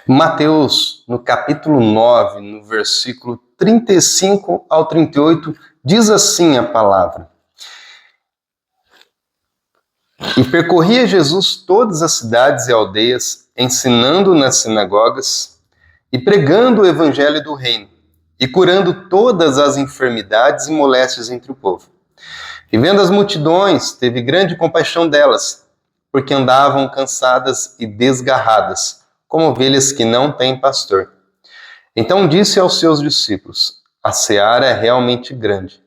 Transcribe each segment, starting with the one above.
Mateus, no capítulo 9, no versículo 35 ao 38, diz assim a palavra: E percorria Jesus todas as cidades e aldeias, ensinando nas sinagogas e pregando o evangelho do reino, e curando todas as enfermidades e moléstias entre o povo. E vendo as multidões, teve grande compaixão delas, porque andavam cansadas e desgarradas, como ovelhas que não têm pastor. Então disse aos seus discípulos: A seara é realmente grande,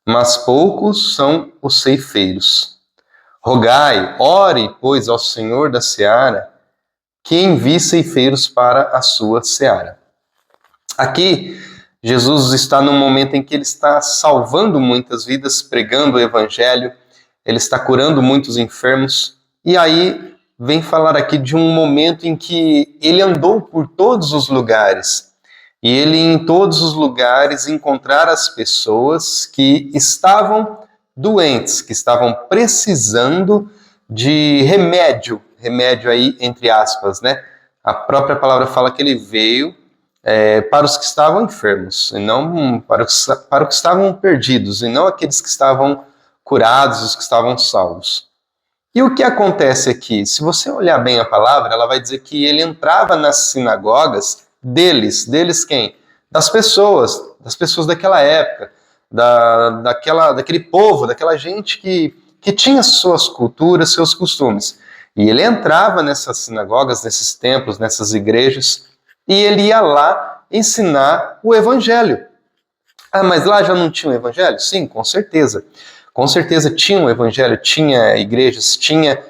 mas poucos são os ceifeiros. Rogai, ore, pois, ao Senhor da seara, que envie ceifeiros para a sua seara. Aqui, Jesus está num momento em que ele está salvando muitas vidas, pregando o evangelho, ele está curando muitos enfermos, e aí vem falar aqui de um momento em que ele andou por todos os lugares, e ele em todos os lugares encontrar as pessoas que estavam doentes, que estavam precisando de remédio aí entre aspas, né? A própria palavra fala que ele veio para os que estavam enfermos, e não para os que estavam perdidos, e não aqueles que estavam curados, os que estavam salvos. E o que acontece aqui? Se você olhar bem a palavra, ela vai dizer que ele entrava nas sinagogas deles quem? Das pessoas daquela época, daquele povo, daquela gente que tinha suas culturas, seus costumes. E ele entrava nessas sinagogas, nesses templos, nessas igrejas, e ele ia lá ensinar o evangelho. Ah, mas lá já não tinha o evangelho? Sim, com certeza. Com certeza tinha o evangelho, tinha igrejas, tinha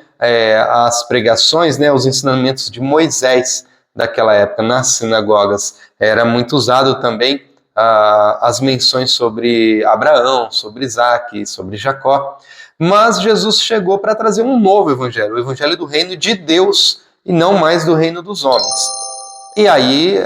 as pregações, né, os ensinamentos de Moisés daquela época nas sinagogas. Era muito usado também as menções sobre Abraão, sobre Isaac, sobre Jacó. Mas Jesus chegou para trazer um novo evangelho, o evangelho do reino de Deus e não mais do reino dos homens. E aí,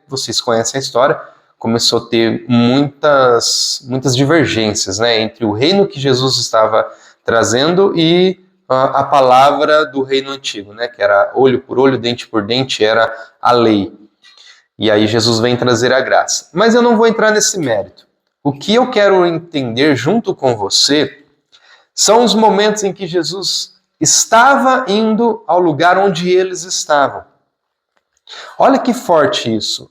vocês conhecem a história, começou a ter muitas divergências, né, entre o reino que Jesus estava trazendo e a palavra do reino antigo, né, que era olho por olho, dente por dente, era a lei. E aí Jesus vem trazer a graça. Mas eu não vou entrar nesse mérito. O que eu quero entender junto com você são os momentos em que Jesus estava indo ao lugar onde eles estavam. Olha que forte isso.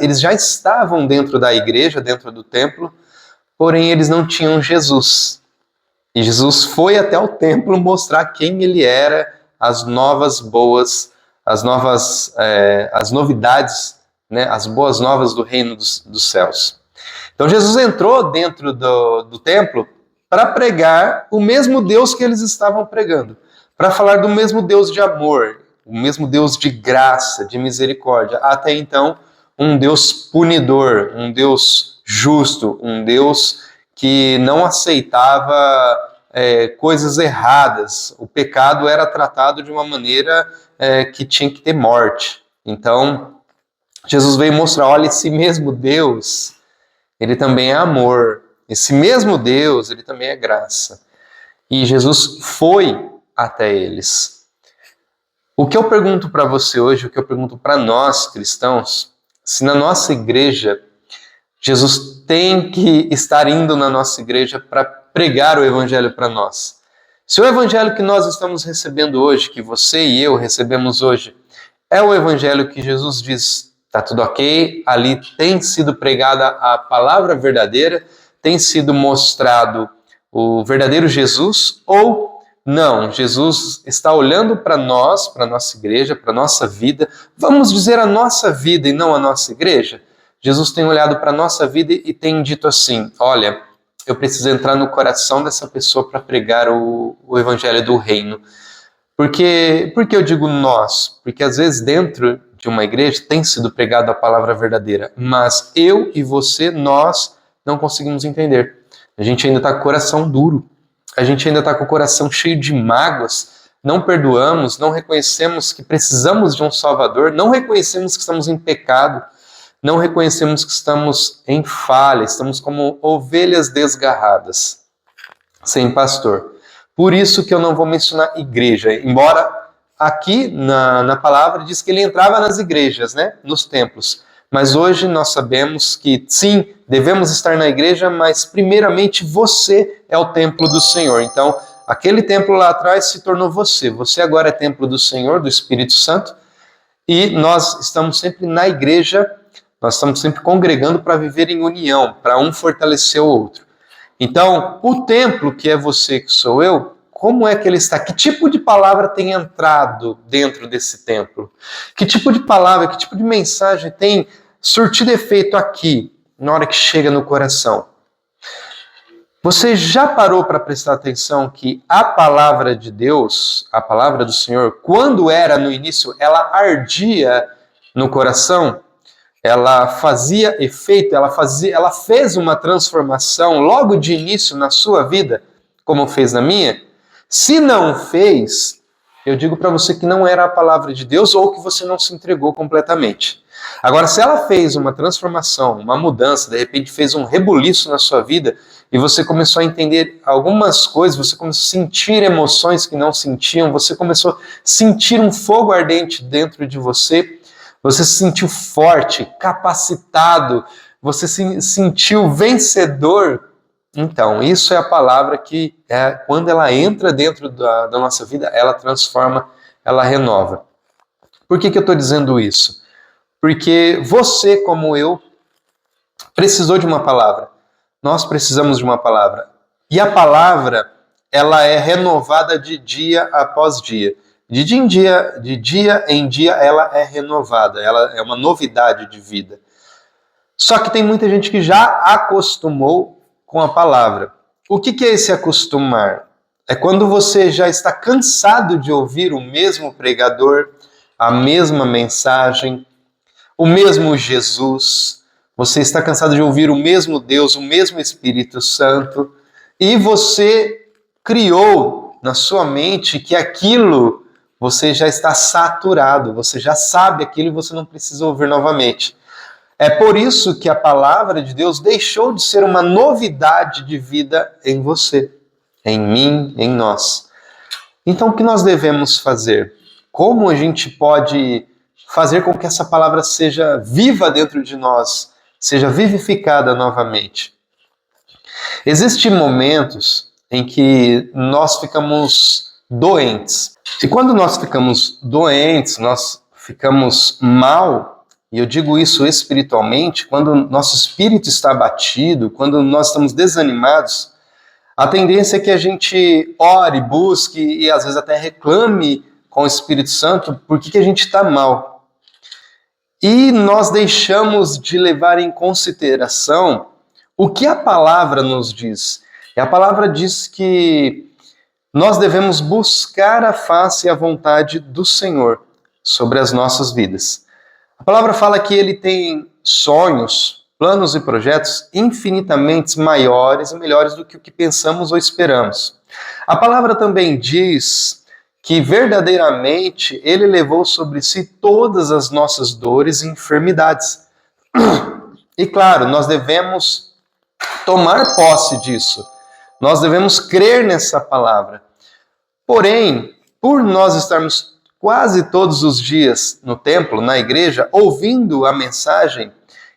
Eles já estavam dentro da igreja, dentro do templo, porém eles não tinham Jesus. E Jesus foi até o templo mostrar quem ele era, as novas boas, as novidades, né, as boas novas do reino dos céus. Então Jesus entrou dentro do templo para pregar o mesmo Deus que eles estavam pregando, para falar do mesmo Deus de amor, o mesmo Deus de graça, de misericórdia. Até então, um Deus punidor, um Deus justo, um Deus que não aceitava coisas erradas. O pecado era tratado de uma maneira que tinha que ter morte. Então, Jesus veio mostrar, olha, esse mesmo Deus, ele também é amor. Esse mesmo Deus, ele também é graça. E Jesus foi até eles. O que eu pergunto para você hoje, o que eu pergunto para nós cristãos, se na nossa igreja, Jesus tem que estar indo na nossa igreja para pregar o evangelho para nós. Se o evangelho que nós estamos recebendo hoje, que você e eu recebemos hoje, é o evangelho que Jesus diz, está tudo ok, ali tem sido pregada a palavra verdadeira, tem sido mostrado o verdadeiro Jesus, ou não, Jesus está olhando para nós, para a nossa igreja, para a nossa vida, vamos dizer a nossa vida e não a nossa igreja? Jesus tem olhado para a nossa vida e tem dito assim, olha, eu preciso entrar no coração dessa pessoa para pregar o evangelho do reino. Por que eu digo nós? Porque às vezes dentro de uma igreja tem sido pregada a palavra verdadeira, mas eu e você, nós não conseguimos entender. A gente ainda está com o coração duro, a gente ainda está com o coração cheio de mágoas, não perdoamos, não reconhecemos que precisamos de um Salvador, não reconhecemos que estamos em pecado, não reconhecemos que estamos em falha, estamos como ovelhas desgarradas, sem pastor. Por isso que eu não vou mencionar igreja, embora aqui na palavra diz que ele entrava nas igrejas, né? Nos templos. Mas hoje nós sabemos que sim, devemos estar na igreja, mas primeiramente você é o templo do Senhor. Então, aquele templo lá atrás se tornou você. Você agora é templo do Senhor, do Espírito Santo, e nós estamos sempre na igreja, nós estamos sempre congregando para viver em união, para um fortalecer o outro. Então, o templo, que é você, que sou eu, como é que ele está? Que tipo de palavra tem entrado dentro desse templo? Que tipo de palavra, que tipo de mensagem tem surtido efeito aqui, na hora que chega no coração? Você já parou para prestar atenção que a palavra de Deus, a palavra do Senhor, quando era no início, ela ardia no coração? Ela fazia efeito, ela fez uma transformação logo de início na sua vida, como fez na minha? Se não fez, eu digo para você que não era a palavra de Deus ou que você não se entregou completamente. Agora, se ela fez uma transformação, uma mudança, de repente fez um rebuliço na sua vida e você começou a entender algumas coisas, você começou a sentir emoções que não sentiam, você começou a sentir um fogo ardente dentro de você, você se sentiu forte, capacitado, você se sentiu vencedor. Então, isso é a palavra que, quando ela entra dentro da nossa vida, ela transforma, ela renova. Por que eu estou dizendo isso? Porque você, como eu, precisou de uma palavra. Nós precisamos de uma palavra. E a palavra, ela é renovada de dia após dia. De dia em dia, ela é renovada. Ela é uma novidade de vida. Só que tem muita gente que já acostumou com a palavra. O que é esse acostumar? É quando você já está cansado de ouvir o mesmo pregador, a mesma mensagem, o mesmo Jesus. Você está cansado de ouvir o mesmo Deus, o mesmo Espírito Santo, e você criou na sua mente que aquilo você já está saturado, você já sabe aquilo e você não precisa ouvir novamente. É por isso que a palavra de Deus deixou de ser uma novidade de vida em você, em mim, em nós. Então, o que nós devemos fazer? Como a gente pode fazer com que essa palavra seja viva dentro de nós, seja vivificada novamente? Existem momentos em que nós ficamos doentes. E quando nós ficamos doentes, nós ficamos mal, e eu digo isso espiritualmente, quando nosso espírito está abatido, quando nós estamos desanimados, a tendência é que a gente ore, busque e às vezes até reclame com o Espírito Santo por que a gente está mal. E nós deixamos de levar em consideração o que a palavra nos diz. E a palavra diz que nós devemos buscar a face e a vontade do Senhor sobre as nossas vidas. A palavra fala que ele tem sonhos, planos e projetos infinitamente maiores e melhores do que o que pensamos ou esperamos. A palavra também diz que verdadeiramente ele levou sobre si todas as nossas dores e enfermidades. E claro, nós devemos tomar posse disso. Nós devemos crer nessa palavra. Porém, por nós estarmos quase todos os dias no templo, na igreja, ouvindo a mensagem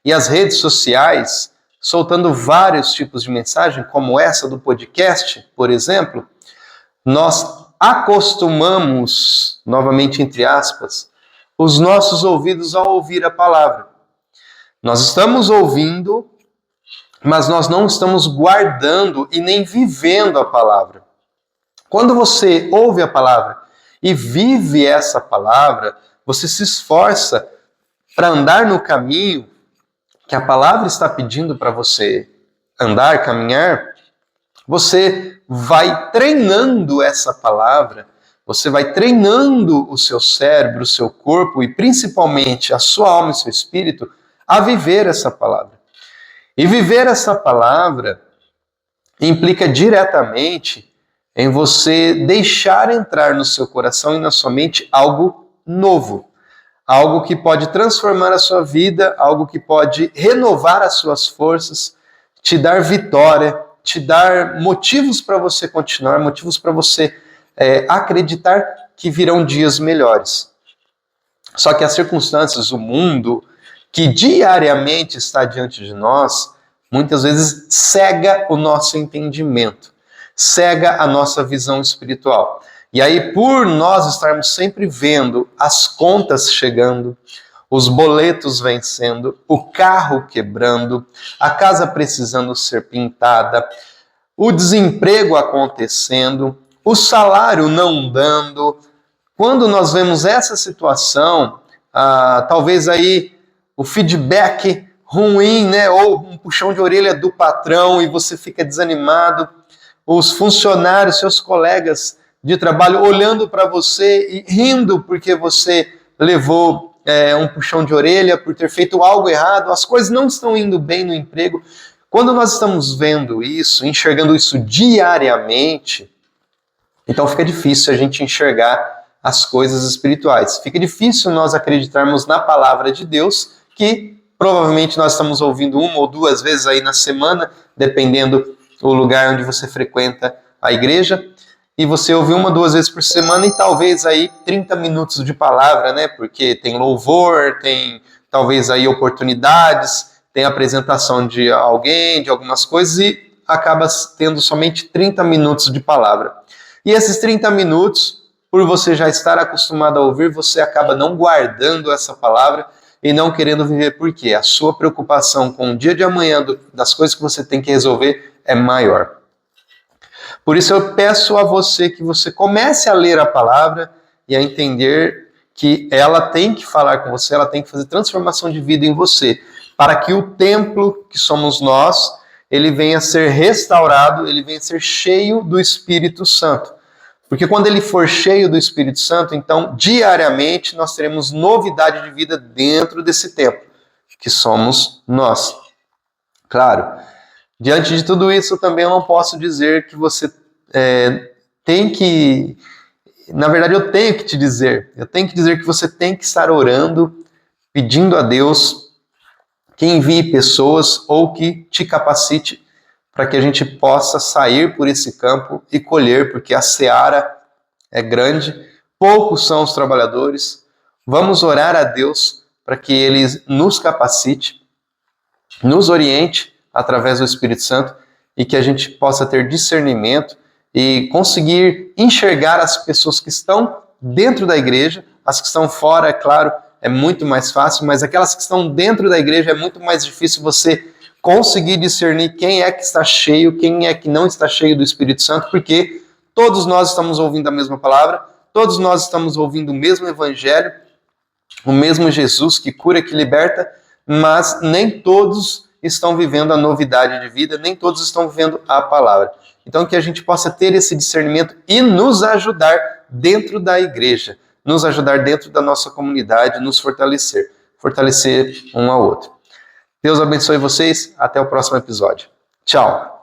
e as redes sociais, soltando vários tipos de mensagem, como essa do podcast, por exemplo, nós acostumamos, novamente entre aspas, os nossos ouvidos a ouvir a palavra. Nós estamos ouvindo, mas nós não estamos guardando e nem vivendo a palavra. Quando você ouve a palavra e vive essa palavra, você se esforça para andar no caminho que a palavra está pedindo para você andar, caminhar, você vai treinando essa palavra, você vai treinando o seu cérebro, o seu corpo e principalmente a sua alma e o seu espírito a viver essa palavra. E viver essa palavra implica diretamente em você deixar entrar no seu coração e na sua mente algo novo. Algo que pode transformar a sua vida, algo que pode renovar as suas forças, te dar vitória, te dar motivos para você continuar, motivos para você acreditar que virão dias melhores. Só que as circunstâncias, o mundo que diariamente está diante de nós, muitas vezes cega o nosso entendimento, cega a nossa visão espiritual. E aí, por nós estarmos sempre vendo as contas chegando, os boletos vencendo, o carro quebrando, a casa precisando ser pintada, o desemprego acontecendo, o salário não dando. Quando nós vemos essa situação, talvez aí o feedback ruim, né, ou um puxão de orelha do patrão e você fica desanimado, os funcionários, seus colegas de trabalho olhando para você e rindo porque você levou um puxão de orelha por ter feito algo errado, as coisas não estão indo bem no emprego. Quando nós estamos vendo isso, enxergando isso diariamente, então fica difícil a gente enxergar as coisas espirituais. Fica difícil nós acreditarmos na palavra de Deus, que provavelmente nós estamos ouvindo 1 ou 2 vezes aí na semana, dependendo do lugar onde você frequenta a igreja, e você ouve 1 ou 2 vezes por semana e talvez aí 30 minutos de palavra, né? Porque tem louvor, tem talvez aí oportunidades, tem apresentação de alguém, de algumas coisas e acaba tendo somente 30 minutos de palavra. E esses 30 minutos, por você já estar acostumado a ouvir, você acaba não guardando essa palavra e não querendo viver, porque a sua preocupação com o dia de amanhã, das coisas que você tem que resolver, é maior. Por isso eu peço a você que você comece a ler a palavra e a entender que ela tem que falar com você, ela tem que fazer transformação de vida em você, para que o templo que somos nós, ele venha a ser restaurado, ele venha a ser cheio do Espírito Santo. Porque quando ele for cheio do Espírito Santo, então, diariamente, nós teremos novidade de vida dentro desse templo, que somos nós. Claro, diante de tudo isso, também eu não posso dizer que você tem que... Na verdade, eu tenho que te dizer. Eu tenho que dizer que você tem que estar orando, pedindo a Deus que envie pessoas ou que te capacite para que a gente possa sair por esse campo e colher, porque a seara é grande, poucos são os trabalhadores. Vamos orar a Deus para que Ele nos capacite, nos oriente através do Espírito Santo e que a gente possa ter discernimento e conseguir enxergar as pessoas que estão dentro da igreja. As que estão fora, é claro, é muito mais fácil, mas aquelas que estão dentro da igreja é muito mais difícil você conseguir discernir quem é que está cheio, quem é que não está cheio do Espírito Santo, porque todos nós estamos ouvindo a mesma palavra, todos nós estamos ouvindo o mesmo evangelho, o mesmo Jesus que cura, que liberta, mas nem todos estão vivendo a novidade de vida, nem todos estão vivendo a palavra. Então que a gente possa ter esse discernimento e nos ajudar dentro da igreja, nos ajudar dentro da nossa comunidade, nos fortalecer um ao outro. Deus abençoe vocês, até o próximo episódio. Tchau!